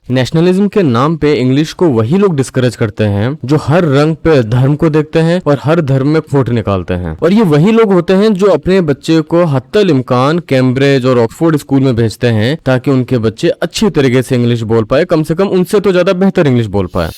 Nationalism के नाम पे इंग्लिश को वही लोग डिस्करेज करते हैं जो हर रंग पे धर्म को देखते हैं और हर धर्म में खोट निकालते हैं, और ये वही लोग होते हैं जो अपने बच्चे को हत्तल इम्कान कैम्ब्रिज और ऑक्सफोर्ड स्कूल में भेजते हैं ताकि उनके बच्चे अच्छी तरीके से इंग्लिश बोल पाए, कम से कम उनसे तो ज्यादा बेहतर इंग्लिश बोल पाए।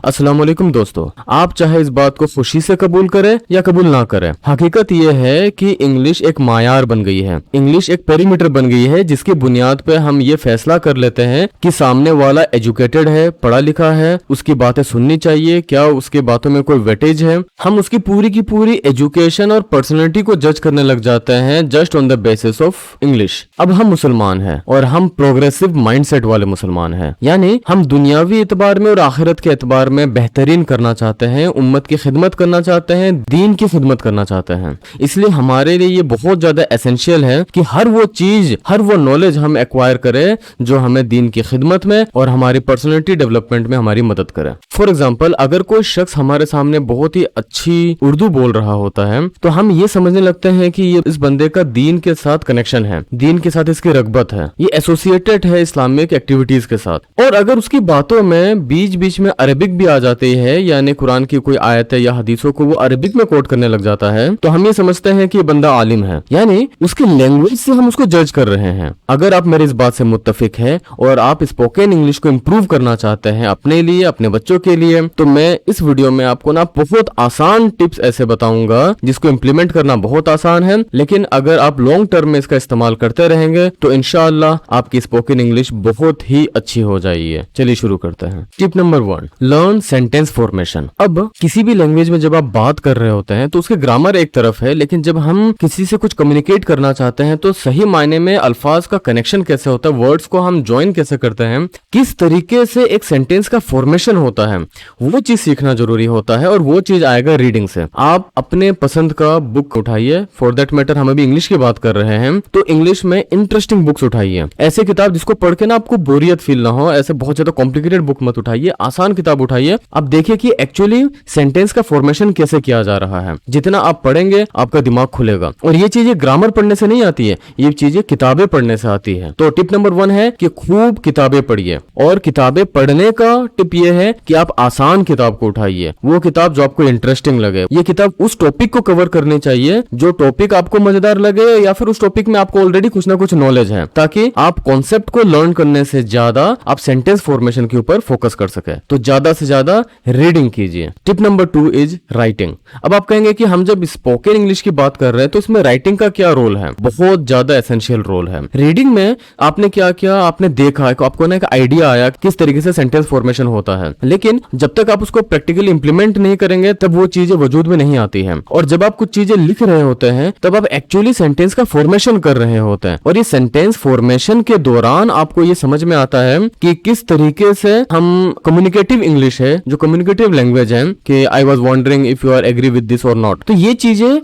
अस्सलाम वालेकुम दोस्तों, आप चाहे इस बात को खुशी से कबूल करें या कबूल ना करें, हकीकत यह है कि इंग्लिश एक मायार बन गई है। इंग्लिश एक पेरीमीटर बन गई है जिसकी बुनियाद पे हम ये फैसला कर लेते हैं कि सामने वाला एजुकेटेड है, पढ़ा लिखा है, उसकी बातें सुननी चाहिए, क्या उसकी बातों में कोई वेटेज है। हम उसकी पूरी की पूरी एजुकेशन और पर्सनैलिटी को जज करने लग जाते हैं just on the basis of English. अब हम मुसलमान हैं और हम प्रोग्रेसिव माइंडसेट वाले मुसलमान हैं, यानी हम दुनियावी एतबार में और आखिरत के बार में बेहतरीन करना चाहते हैं, उम्मत की खिदमत करना चाहते हैं, दीन की खिदमत करना चाहते हैं। इसलिए हमारे लिए ये बहुत ज्यादा एसेंशियल है कि हर वो चीज, हर वो नॉलेज हम एक्वायर करें जो हमें दीन की खिदमत में और हमारी पर्सनैलिटी डेवलपमेंट में हमारी मदद करे। फॉर एग्जाम्पल, अगर कोई शख्स हमारे सामने बहुत ही अच्छी उर्दू बोल रहा होता है तो हम ये समझने लगते हैं कि ये इस बंदे का दीन के साथ कनेक्शन है, दीन के साथ इसकी रगबत है, ये एसोसिएटेड है इस्लामिक एक्टिविटीज के साथ। और अगर उसकी बातों में बीच बीच में अरबिक भी आ जाती है, यानी कुरान की कोई आयत है या हदीसों को वो अरबिक में कोट करने लग जाता है, तो हम ये समझते हैं कि ये बंदा आलिम है, यानी उसकी लैंग्वेज से हम उसको जज कर रहे हैं। अगर आप मेरी इस बात से मुत्तफिक है और आप स्पोकन इंग्लिश को इंप्रूव करना चाहते हैं अपने लिए, अपने बच्चों के लिए, तो मैं इस वीडियो में आपको ना बहुत आसान टिप्स ऐसे बताऊंगा जिसको इम्प्लीमेंट करना बहुत आसान है, लेकिन अगर आप लॉन्ग टर्म में इसका इस्तेमाल करते रहेंगे तो इंशाअल्लाह आपकी स्पोकन इंग्लिश बहुत ही अच्छी हो जाएगी। चलिए शुरू करते हैं। Tip number 1, learn sentence formation. अब किसी भी लैंग्वेज में जब आप बात कर रहे होते हैं तो उसके ग्रामर एक तरफ है, लेकिन जब हम किसी से कुछ कम्युनिकेट करना चाहते हैं तो सही मायने में अल्फाज का कनेक्शन कैसे होता है, वर्ड्स को हम ज्वाइन कैसे करते हैं, किस तरीके से एक सेंटेंस का फॉर्मेशन होता है, वो चीज सीखना जरूरी होता है। और वो चीज आएगा रीडिंग से। आप अपने पसंद का बुक उठाइए, फॉर दैट मैटर हम अभी इंग्लिश की बात कर रहे हैं तो इंग्लिश में इंटरेस्टिंग बुक्स उठाइए, ऐसे किताब जिसको पढ़ के ना आपको बोरियत फील ना हो, ऐसे बहुत ज्यादा कॉम्प्लिकेटेड बुक मत उठाइए, आसान किताब उठाइए। अब देखिए कि एक्चुअली सेंटेंस का फॉर्मेशन कैसे किया जा रहा है। जितना आप पढ़ेंगे आपका दिमाग खुलेगा, और ये चीजें ग्रामर पढ़ने से नहीं आती है, ये चीजें किताबें पढ़ने से आती है। तो टिप नंबर 1 है कि खूब किताबें पढ़िए, और किताबें पढ़ने का टिप ये है कि आप आसान किताब को उठाइए, वो किताब जो आपको इंटरेस्टिंग लगे। ये किताब उस टॉपिक को कवर करनी चाहिए जो टॉपिक आपको मजेदार लगे, या फिर उस टॉपिक में आपको ऑलरेडी कुछ ना कुछ नॉलेज है, ताकि आप कॉन्सेप्ट को लर्न करने से ज्यादा आप सेंटेंस फॉर्मेशन के ऊपर फोकस कर सके। तो ज्यादा से ज्यादा रीडिंग कीजिए। Tip number 2 is writing. अब आप कहेंगे कि हम जब स्पोकन इंग्लिश की बात कर रहे हैं तो इसमें राइटिंग का क्या रोल है? बहुत ज्यादा एसेंशियल रोल है। रीडिंग में आपने क्या किया, आपने देखा, आपको ना एक आइडिया आया किस तरीके से सेंटेंस फॉर्मेशन होता है, लेकिन जब तक आप उसको प्रैक्टिकली इंप्लीमेंट नहीं करेंगे तब वो चीजें वजूद में नहीं आती हैं। और जब आप कुछ चीजें लिख रहे होते हैं तब आप एक्चुअली सेंटेंस का फॉर्मेशन कर रहे होते हैं, और ये सेंटेंस फॉर्मेशन के दौरान आपको ये समझ में आता है कि किस तरीके से हम कम्युनिकेटिव इंग्लिश है, जो कम्युनिकेटिव लैंग्वेज है, कि I was wondering if you are agree with this or not. तो ये चीजें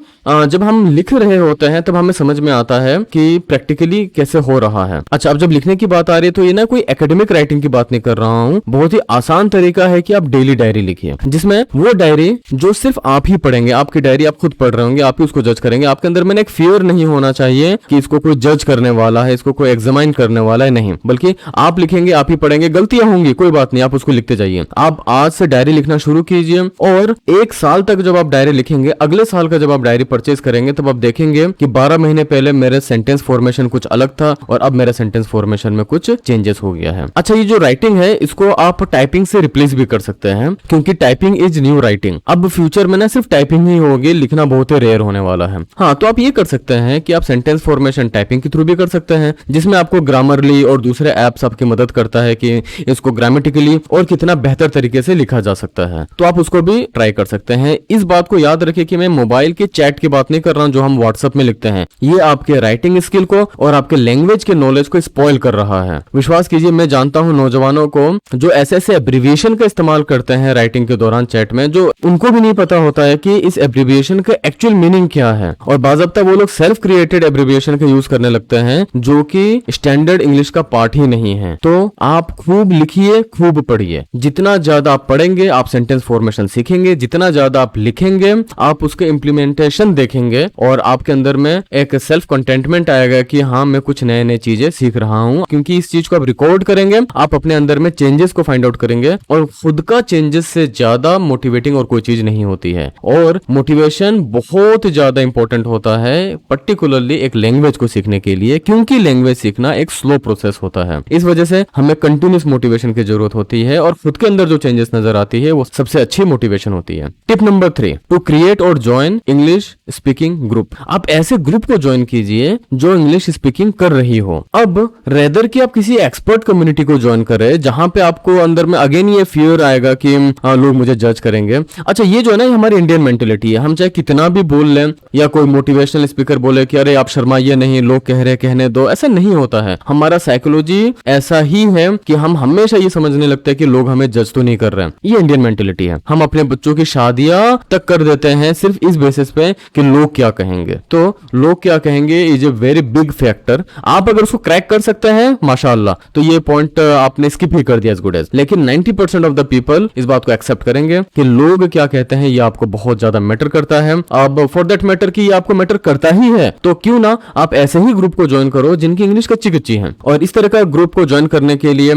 जब हम लिख रहे होते हैं तब हमें समझ में आता है कि प्रैक्टिकली कैसे हो रहा है। अच्छा, अब जब लिखने की बात आ रही है तो ये ना कोई एकेडमिक राइटिंग की बात नहीं कर रहा हूँ, बहुत ही आसान तरीका है कि आप डेली डायरी लिखिए, जिसमें वो डायरी जो सिर्फ आप ही पढ़ेंगे, आपकी डायरी आप खुद पढ़ रहे होंगे, आप ही उसको जज करेंगे। आपके अंदर में एक फियर नहीं होना चाहिए कि इसको कोई जज करने वाला है, इसको कोई एग्जामाइन करने वाला है, नहीं, बल्कि आप लिखेंगे, आप ही पढ़ेंगे, गलतियां होंगी, कोई बात नहीं, आप उसको लिखते जाइए। आप आज से डायरी लिखना शुरू कीजिए, और 1 साल तक जब आप डायरी लिखेंगे, अगले साल का जब आप डायरी परचेज करेंगे तब आप देखेंगे कि 12 महीने पहले मेरे सेंटेंस फॉर्मेशन कुछ अलग था और अब मेरे सेंटेंस फॉर्मेशन में कुछ चेंजेस हो गया है। अच्छा, ये जो राइटिंग है इसको आप टाइपिंग से रिप्लेस भी कर सकते हैं, क्योंकि टाइपिंग इज न्यू राइटिंग। अब फ्यूचर में ना सिर्फ टाइपिंग ही होगी, लिखना बहुत ही रेयर होने वाला है। हाँ, तो आप ये कर सकते हैं कि आप सेंटेंस फॉर्मेशन टाइपिंग के थ्रू भी कर सकते हैं, जिसमें आपको ग्रामरली और दूसरे एप्स आपकी मदद करता है कि इसको ग्रामेटिकली और कितना बेहतर तरीके से लिखा जा सकता है, तो आप उसको भी ट्राई कर सकते हैं। इस बात को याद रखिए कि मैं मोबाइल के चैट की बात नहीं कर रहा हूं जो हम व्हाट्सएप में लिखते हैं, ये आपके राइटिंग स्किल को और आपके लैंग्वेज के नॉलेज को स्पॉइल कर रहा है। विश्वास कीजिए, मैं जानता हूं नौजवानों को जो ऐसे ऐसे एब्रिविएशन का इस्तेमाल करते हैं राइटिंग के दौरान चैट में, जो उनको भी नहीं पता होता है कि इस एब्रिविएशन का एक्चुअल मीनिंग क्या है, और बाज़ाब्ता वो लोग सेल्फ क्रिएटेड एब्रिविएशन का यूज करने लगते हैं जो कि स्टैंडर्ड इंग्लिश का पार्ट ही नहीं है। तो आप खूब लिखिए, खूब पढ़िए, जितना जितना ज्यादा आप पढ़ेंगे आप सेंटेंस फॉर्मेशन सीखेंगे, जितना ज्यादा आप लिखेंगे आप उसके इम्प्लीमेंटेशन देखेंगे और आपके अंदर में एक सेल्फ कंटेंटमेंट आएगा कि हाँ मैं कुछ नए नए चीजें सीख रहा हूँ। क्योंकि इस चीज को आप रिकॉर्ड करेंगे, आप अपने अंदर में चेंजेस को फाइंड आउट करेंगे और खुद का चेंजेस से ज्यादा मोटिवेटिंग और कोई चीज नहीं होती है। और मोटिवेशन बहुत ज्यादा इंपॉर्टेंट होता है पर्टिकुलरली एक लैंग्वेज को सीखने के लिए, क्योंकि लैंग्वेज सीखना एक स्लो प्रोसेस होता है। इस वजह से हमें कंटिन्यूस मोटिवेशन की जरूरत होती है और खुद के अंदर जो चेंजेस नजर आती है वो सबसे अच्छी मोटिवेशन होती है। टिप नंबर 3, टू क्रिएट और ज्वाइन इंग्लिश स्पीकिंग ग्रुप। आप ऐसे ग्रुप को ज्वाइन कीजिए जो इंग्लिश स्पीकिंग कर रही हो। अब रेदर कि आप किसी एक्सपर्ट कम्युनिटी को ज्वाइन करें जहां पे आपको अंदर में अगेन ये फियर आएगा कि लोग मुझे जज करेंगे। अच्छा, ये जो है ना हमारी इंडियन मेंटेलिटी है, हम चाहे कितना भी बोल लें या कोई मोटिवेशनल स्पीकर बोले कि अरे आप शर्माइए नहीं, लोग कह रहे कहने दो, ऐसा नहीं होता है। हमारा साइकोलॉजी ऐसा ही है कि हम हमेशा ये समझने लगते हैं कि लोग हमें जज तो नहीं कर रहे हैं। ये इंडियन मेंटेलिटी है। हम अपने बच्चों की शादियां तक कर देते हैं सिर्फ इस बेसिस पे कि लोग क्या कहेंगे। तो लोग क्या कहेंगे is a very big factor. आप अगर उसको क्रैक कर सकते हैं माशाअल्लाह, तो ये पॉइंट आपने स्किप ही कर दिया एज गुड एज। लेकिन 90% ऑफ द पीपल इस बात को एक्सेप्ट करेंगे कि लोग क्या कहते हैं ये आपको बहुत ज्यादा मैटर करता है। अब फॉर दैट मैटर कि ये आपको मैटर करता ही है तो क्यों ना आप ऐसे ही ग्रुप को ज्वाइन करो जिनकी इंग्लिश कच्ची कच्ची है। और इस तरह का ग्रुप को ज्वाइन करने के लिए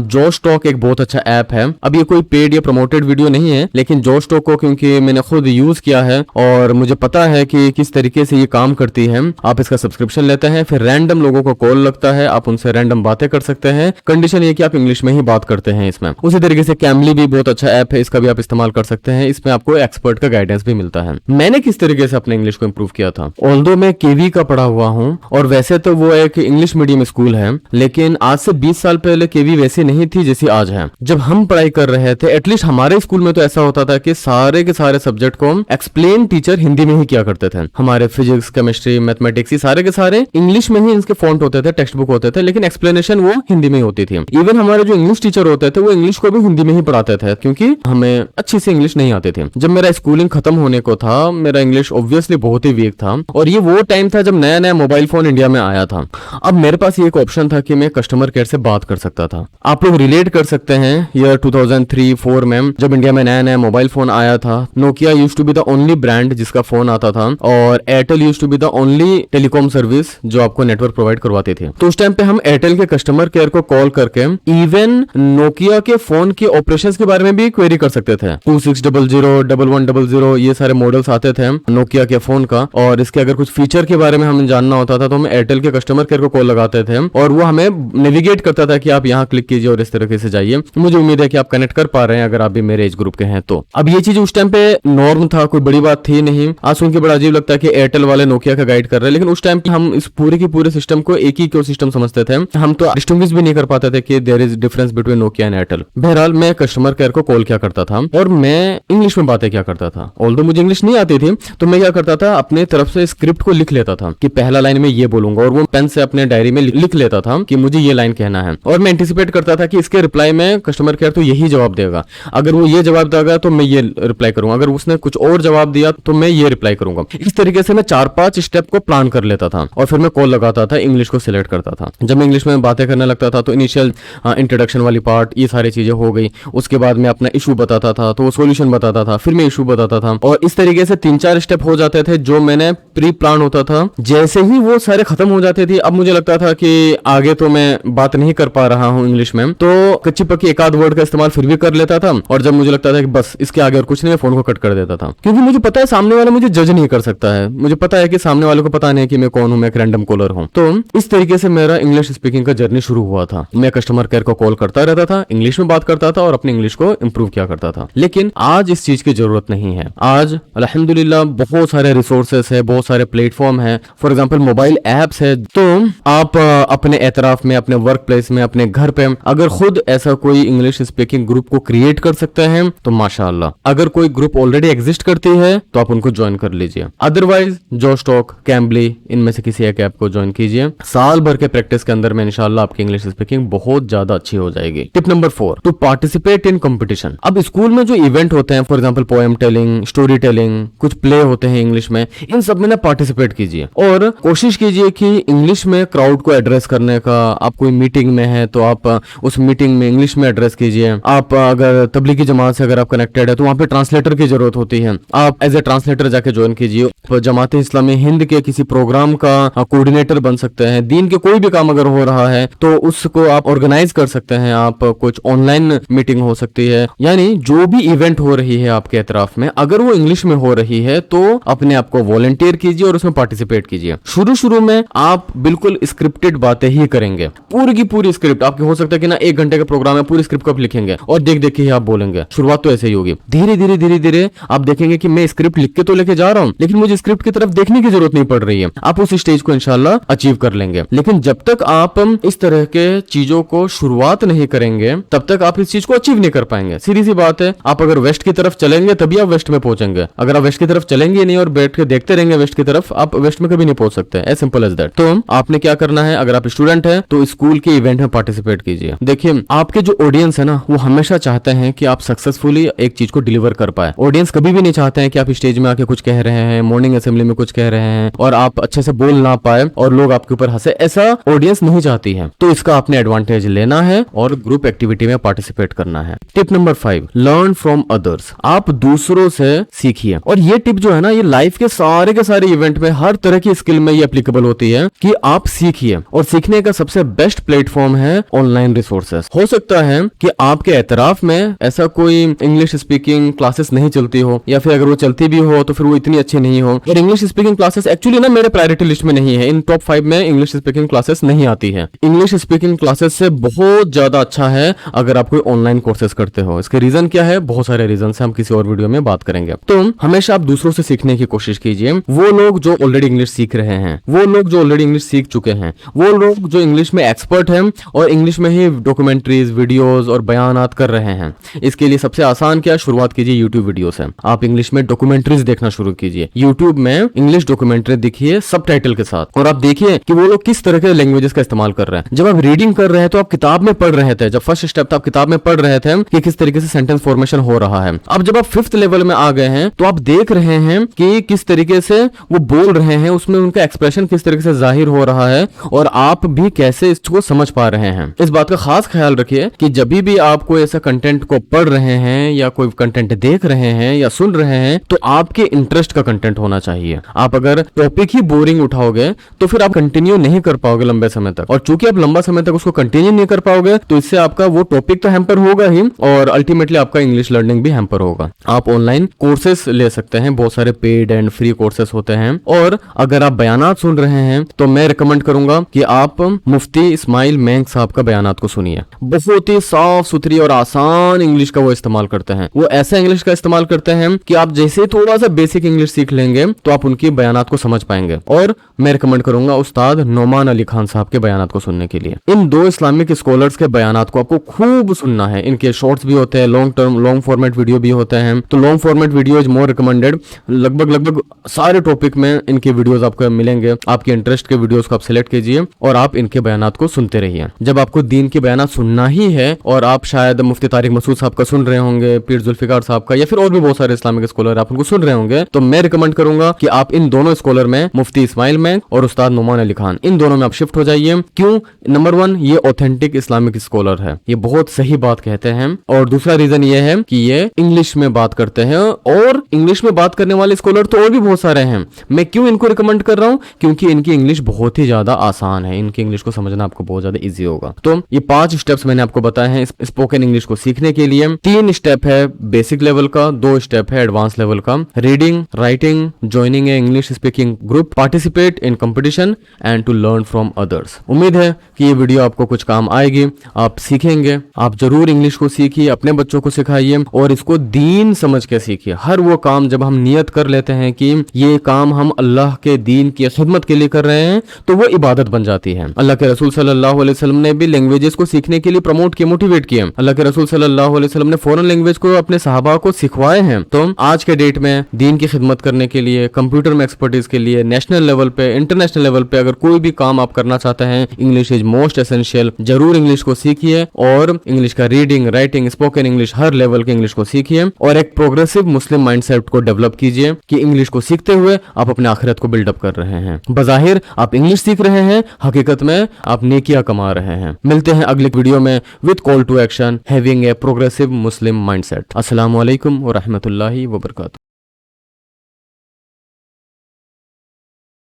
जोश टॉक एक बहुत अच्छा ऐप है। अब ये कोई पेड या प्रमोटेड वीडियो नहीं है, लेकिन जोश टॉक को क्योंकि मैंने खुद यूज किया है और मुझे पता है कि किस तरीके से ये काम करती है। आप इसका सब्सक्रिप्शन लेते हैं, फिर रैंडम लोगों को कॉल लगता है, आप उनसे रैंडम बातें कर सकते हैं। कंडीशन ये कि आप इंग्लिश में ही बात करते हैं इसमें। उसी तरीके से कैमली भी बहुत अच्छा ऐप है, इसका भी आप इस्तेमाल कर सकते हैं। इसमें आपको एक्सपर्ट का गाइडेंस भी मिलता है। मैंने किस तरीके से अपने इंग्लिश को इंप्रूव किया था, ऑल्दो मैं केवी का पढ़ा हुआ हूँ और वैसे तो वो एक इंग्लिश मीडियम स्कूल है, लेकिन आज से 20 साल पहले केवी वैसी नहीं थी जैसी आज है। जब हम पढ़ाई कर रहे थे, एटलीस्ट हमारे स्कूल में तो ऐसा होता था कि सारे के सारे सब्जेक्ट को एक्सप्लेन टीचर हिंदी में ही किया करते थे। हमारे फिजिक्स, केमिस्ट्री, मैथमेटिक्स ये सारे के सारे इंग्लिश में ही इनके फॉन्ट होते थे, टेक्स्ट बुक होते थे, लेकिन एक्सप्लेनेशन वो हिंदी में ही होती थी। इवन हमारे जो इंग्लिश टीचर होते थे वो इंग्लिश को भी हिंदी में ही पढ़ाते थे, क्योंकि हमें अच्छी से इंग्लिश नहीं आती थी। जब मेरा स्कूलिंग खत्म होने को था, मेरा इंग्लिश ऑब्वियसली बहुत ही वीक था और ये वो टाइम था जब नया नया मोबाइल फोन इंडिया में आया था। अब मेरे पास ये एक ऑप्शन था कि मैं कस्टमर केयर से बात कर सकता था। आप लोग रिलेट कर सकते हैं ईयर 2003-4 में जब इंडिया में नया नया मोबाइल फोन आया था। Nokia use to be the only brand जिसका फोन आता था और Airtel use to be the only telecom service जो आपको नेटवर्क प्रोवाइड करवाती थी। तो उस टाइम पे हम एयरटेल के कस्टमर केयर को कॉल करके इवन नोकिया के फोन के ऑपरेशंस के बारे में भी क्वेरी कर सकते थे। 2600, 1100 ये सारे मॉडल्स आते थे नोकिया के फोन का, और इसके अगर कुछ फीचर के बारे में हमें जानना होता था तो हम एयरटेल के कस्टमर केयर को कॉल लगाते थे और वो हमें नेविगेट करता था कि आप यहाँ क्लिक कीजिए और इस तरीके से जाइए। मुझे उम्मीद है कि आप कनेक्ट कर पा रहे हैं अगर आप भी मेरे एज ग्रुप के हैं तो। अब ये चीज उस टाइम पे नॉर्म था, कोई बड़ी बात थी नहीं। आज सुन के बड़ा अजीब लगता है कि एयरटेल वाले नोकिया का गाइड कर रहे हैं, लेकिन उस टाइम पे हम इस पूरे के पूरे सिस्टम को एक ही इकोसिस्टम समझते थे। हम तो डिस्टिंग्विश भी नहीं कर पाते थे कि there is difference between Nokia and Airtel. बहरहाल मैं कस्टमर केयर को कॉल क्या करता था और मैं इंग्लिश में बातें क्या करता था। ऑल्दो मुझे इंग्लिश नहीं आती थी तो मैं क्या करता था अपने तरफ से स्क्रिप्ट को लिख लेता था कि पहला लाइन में ये बोलूंगा और वो पेन से अपने डायरी में लिख लेता था कि मुझे ये लाइन कहना है। और मैं एंटिसिपेट करता था कि इसके रिप्लाई में कस्टमर केयर तो यही जवाब देगा, अगर वो ये जवाब देगा तो मैं ये रिप्लाई करूंगा, अगर उसने कुछ और जवाब दिया तो मैं ये रिप्लाई करूंगा। इस तरीके से मैं 4-5 स्टेप को प्लान कर लेता था और फिर मैं कॉल लगाता था, इंग्लिश को सिलेक्ट करता था। जब मैं इंग्लिश में बातें करने लगता था तो इनिशियल इंट्रोडक्शन वाली पार्ट ये सारी चीजें हो गई। उसके बाद मैं अपना इशू बताता था तो वो सोल्यूशन बताता था, फिर मैं इशू बताता था और इस तरीके से 3-4 स्टेप हो जाते थे जो मैंने प्री प्लान होता था। जैसे ही वो सारे खत्म हो जाते थे अब मुझे लगता था कि आगे तो मैं बात नहीं कर पा रहा हूँ इंग्लिश में, तो कच्ची पक्की एक आध वर्ड का इस्तेमाल फिर भी कर लेता था और जब मुझे लगता था कि बस इसके आगे और कुछ नहीं, मैं फोन को कट कर देता था। क्योंकि मुझे पता है सामने वाला मुझे जज नहीं कर सकता है, मुझे पता है कि सामने वाले को पता नहीं कि मैं कौन हूँ, मैं एक रैंडम कॉलर हूँ। तो इस तरीके से मेरा इंग्लिश स्पीकिंग का जर्नी शुरू हुआ था। मैं कस्टमर केयर को कॉल करता रहता था, इंग्लिश में बात करता था और अपने इंग्लिश को इंप्रूव किया करता था। लेकिन आज इस चीज की जरूरत नहीं है। आज अल्हम्दुलिल्लाह बहुत सारे रिसोर्सेस है, बहुत सारे प्लेटफॉर्म है, फॉर एग्जाम्पल मोबाइल एप्स है। तो आप अपने एतराफ में, अपने वर्क प्लेस में, अपने घर पे अगर खुद ऐसा कोई इंग्लिश स्पीकिंग ग्रुप को क्रिएट कर सकते हैं तो माशाअल्लाह। अगर कोई ग्रुप ऑलरेडी एग्जिस्ट करती है तो आप उनको ज्वाइन कर लीजिए, अदरवाइज जोश टॉक, कैम्बली इनमें से किसी एक ऐप को ज्वाइन कीजिए। साल भर के प्रैक्टिस के अंदर में इंशाल्लाह आपकी इंग्लिश स्पीकिंग बहुत ज्यादा अच्छी हो जाएगी। Tip number 4, to participate in competition. अब स्कूल में जो इवेंट होते हैं, for example poem telling, story telling, कुछ प्ले होते हैं इंग्लिश में, इन सब में ना पार्टिसिपेट कीजिए और कोशिश कीजिए कि इंग्लिश में क्राउड को एड्रेस करने का। आप कोई मीटिंग में है तो आप उस मीटिंग में इंग्लिश में एड्रेस कीजिए। हैं। आप अगर तबलीगी जमात से अगर आप कनेक्टेड है तो वहाँ पे ट्रांसलेटर की जरूरत होती है, आप एज ए ट्रांसलेटर जाके ज्वाइन कीजिए। जमात इस्लामी हिंद के किसी प्रोग्राम का कोऑर्डिनेटर बन सकते हैं। दीन के कोई भी काम अगर हो रहा है तो उसको आप ऑर्गेनाइज कर सकते हैं। आप कुछ ऑनलाइन मीटिंग हो सकती है, यानी जो भी इवेंट हो रही है आपके एतराफ में, अगर वो इंग्लिश में हो रही है तो अपने आप को वॉलंटियर कीजिए और उसमें पार्टिसिपेट कीजिए। शुरू शुरू में आप बिल्कुल स्क्रिप्टेड बातें ही करेंगे, पूरी की पूरी स्क्रिप्ट आपकी हो सकता है कि ना 1 घंटे का प्रोग्राम है, पूरी स्क्रिप्ट को आप लिखेंगे और देख देख के ही आप बोलेंगे। शुरुआत तो ऐसे ही होगी। धीरे धीरे धीरे धीरे आप देखेंगे कि मैं स्क्रिप्ट लिख के तो लेके जा रहा हूं, लेकिन मुझे स्क्रिप्ट की तरफ देखने की जरूरत नहीं पड़ रही है। आप उस स्टेज को इंशाल्लाह अचीव कर लेंगे। लेकिन जब तक आप इस तरह के चीजों को शुरुआत नहीं करेंगे तब तक आप इस चीज को अचीव नहीं कर पाएंगे। सीधी सी बात है, आप अगर वेस्ट की तरफ चलेंगे तभी आप वेस्ट में पहुंचेंगे। अगर आप वेस्ट की तरफ चलेंगे नहीं और बैठ के देखते रहेंगे वेस्ट की तरफ, आप वेस्ट में कभी नहीं पहुंच सकते। As simple as that. तो आपने क्या करना है, अगर आप स्टूडेंट है तो स्कूल के इवेंट में पार्टिसिपेट कीजिए। देखिए, आपके जो ऑडियंस है ना, वो हमेशा चाहते हैं कि आप सक्सेसफुली एक चीज को डिलीवर कर पाए। ऑडियंस कभी भी नहीं चाहते हैं कि आप स्टेज में आके कुछ कह रहे हैं, मॉर्निंग असेंबली में कुछ कह रहे हैं और आप अच्छे से बोल ना पाए और लोग आपके ऊपर हंसे। ऐसा ऑडियंस नहीं चाहती है। तो इसका आपने एडवांटेज लेना है और ग्रुप एक्टिविटी में पार्टिसिपेट करना है। Tip number 5, learn from others. आप दूसरों से सीखिए। और ये टिप जो है ना, ये लाइफ के सारे इवेंट में, हर तरह की स्किल में ये एप्लीकेबल होती है कि आप सीखिए। और सीखने का सबसे बेस्ट प्लेटफॉर्म है ऑनलाइन रिसोर्सेस। हो सकता है कि आपके एतराफ में ऐसा कोई इंग्लिश स्पीकिंग क्लासेस नहीं चलती हो, या फिर अगर वो चलती भी हो तो फिर वो इतनी अच्छी नहीं हो। और इंग्लिश स्पीकिंग क्लासेस एक्चुअली ना मेरे प्रायोरिटी लिस्ट में नहीं है। इन टॉप 5 में इंग्लिश स्पीकिंग क्लासेस नहीं आती है। इंग्लिश स्पीकिंग क्लासेस से बहुत ज्यादा अच्छा है अगर आप कोई ऑनलाइन कोर्सेज करते हो। इसके रीजन क्या है, बहुत सारे रीजन है, हम किसी और वीडियो में बात करेंगे। तो हमेशा आप दूसरों से सीखने की कोशिश कीजिए। वो लोग जो ऑलरेडी इंग्लिश सीख रहे हैं, वो लोग जो ऑलरेडी इंग्लिश सीख चुके हैं, वो लोग जो इंग्लिश में एक्सपर्ट हैं और इंग्लिश में ही डॉक्यूमेंट्रीज, वीडियोस और बयानात कर रहे हैं। इसके लिए सबसे आसान क्या, शुरुआत कीजिए यूट्यूब वीडियो से। आप इंग्लिश में डॉक्यूमेंट्रीज देखना शुरू कीजिए। यूट्यूब में इंग्लिश डॉक्यूमेंट्री देखिए सबटाइटल के साथ, और आप देखिए कि वो लोग किस तरह के लैंग्वेजेस का इस्तेमाल कर रहे हैं। जब आप रीडिंग कर रहे हैं तो आप किताब में पढ़ रहे थे, जब फर्स्ट स्टेप था आप किताब में पढ़ रहे थे कि किस तरीके से सेंटेंस फॉर्मेशन हो रहा है। अब जब आप 5th लेवल में आ गए हैं तो आप देख रहे हैं कि किस तरीके से वो बोल रहे हैं, उसमें उनका एक्सप्रेशन किस तरीके से जाहिर हो रहा है और आप भी कैसे इसको समझ पा रहे हैं। इस बात का खास ख्याल रखिए कि जब भी आप कोई ऐसा कंटेंट को पढ़ रहे हैं या कोई कंटेंट देख रहे हैं या सुन रहे हैं तो आपके इंटरेस्ट का कंटेंट होना चाहिए। आप अगर टॉपिक ही बोरिंग उठाओगे तो फिर आप कंटिन्यू नहीं कर पाओगे लंबे समय तक, और चूंकि आप लंबा समय तक उसको कंटिन्यू नहीं कर पाओगे तो इससे आपका वो टॉपिक तो हैम्पर होगा ही और अल्टीमेटली आपका इंग्लिश लर्निंग भी हैम्पर होगा। आप ऑनलाइन कोर्सेस ले सकते हैं, बहुत सारे पेड एंड फ्री कोर्सेस होते हैं। और अगर आप बयानात सुन रहे हैं तो मैं रिकमेंड करूंगा कि आप मुफ्ती इस्माइल मेंग साहब का बयानात को सुनिए। बहुत ही साफ सुथरी और आसान इंग्लिश का वो इस्तेमाल करते हैं। वो ऐसा इंग्लिश का इस्तेमाल करते हैं कि आप जैसे थोड़ा सा बेसिक इंग्लिश सीख लेंगे तो आप उनकी बयानात को समझ पाएंगे। और मैं रिकमेंड करूंगा उस्ताद नोमान अली खान साहब के बयानात को सुनने के लिए। इन 2 इस्लामिक स्कॉलर्स के बयानात को आपको खूब सुनना है। इनके शॉर्ट्स भी होते हैं, लॉन्ग फॉर्मेट वीडियो भी होते हैं। तो long format video is more recommended. लगभग सारे टॉपिक में इनके वीडियोस आपको मिलेंगे। आपके इंटरेस्ट के वीडियोस को आप सिलेक्ट कीजिए और आप इनके बयानात को सुनते रहिए। जब आपको दीन के बयानात सुनना ही है और आप शायद मुफ्ती तारिक मसूद साहब का सुन रहे होंगे, पीर जुल्फिकार साहब का, या फिर और भी बहुत सारे इस्लामिक स्कॉलर आप उनको सुन रहे होंगे, तो मैं रिकमेंड करूंगा कि आप इन दोनों स्कॉलर में मुफ्ती इस्माइल मेंग और उस्ताद नोमान अली खान, इन दोनों में आप शिफ्ट हो जाइए। क्यों? नंबर 1, ये ऑथेंटिक इस्लामिक स्कॉलर है, ये बहुत सही बात कहते हैं। और दूसरा रीजन ये है कि ये इंग्लिश में बात करते हैं, और इंग्लिश में बात करने वाले स्कॉलर तो और भी बहुत सारे हैं। मैं क्यों इनको रिकमेंड कर रहा हूं? क्योंकि इनकी इंग्लिश बहुत ही ज्यादा आसान है, इनकी इंग्लिश को समझना आपको बहुत ज्यादा इजी होगा। तो ये 5 स्टेप्स मैंने आपको बताए हैं स्पोकन इंग्लिश को सीखने के लिए। 3 स्टेप है बेसिक लेवल का, 2 स्टेप है एडवांस लेवल का। Reading, writing, joining a English speaking group, participate in competition and to learn from others. उम्मीद है कि ये वीडियो आपको कुछ काम आएगी, आप सीखेंगे। आप जरूर इंग्लिश को सीखिए, अपने बच्चों को सिखाइए और इसको दीन समझ के सीखिए। हर वो काम जब हम नियत कर लेते हैं कि ये काम हम अल्लाह के दीन की खिदमत के लिए कर रहे हैं तो वो इबादत बन जाती है। अल्लाह के रसूल सल्लल्लाहु अलैहि वसल्लम ने भी लैंग्वेजेस को सीखने के लिए प्रमोट किया, मोटिवेट किया। अल्लाह के रसूल सल्लल्लाहु अलैहि वसल्लम ने फॉरेन लैंग्वेज को अपने सहाबा को सिखवाए हैं। तो आज के डेट में दीन की खिदमत करने के लिए, कंप्यूटर में एक्सपर्टीज के लिए, नेशनल लेवल पे, इंटरनेशनल लेवल पे अगर कोई भी काम आप करना चाहते हैं, इंग्लिश इज मोस्ट एसेंशियल। जरूर इंग्लिश को सीखिए और इंग्लिश का रीडिंग, राइटिंग, स्पोकन इंग्लिश, हर लेवल के इंग्लिश को सीखिए और एक प्रोग्रेसिव मुस्लिम माइंडसेट को डेवलप कीजिए कि इंग्लिश को सीखते हुए आप अपने आखिरत को बिल्डअप कर रहे हैं। बजाहिर आप इंग्लिश सीख रहे हैं, हकीकत में आप नेकियां कमा रहे हैं। मिलते हैं अगले वीडियो में with call to action. nation having a progressive Muslim mindset. Assalamu alaikum wa rahmatullahi wa barakatuh.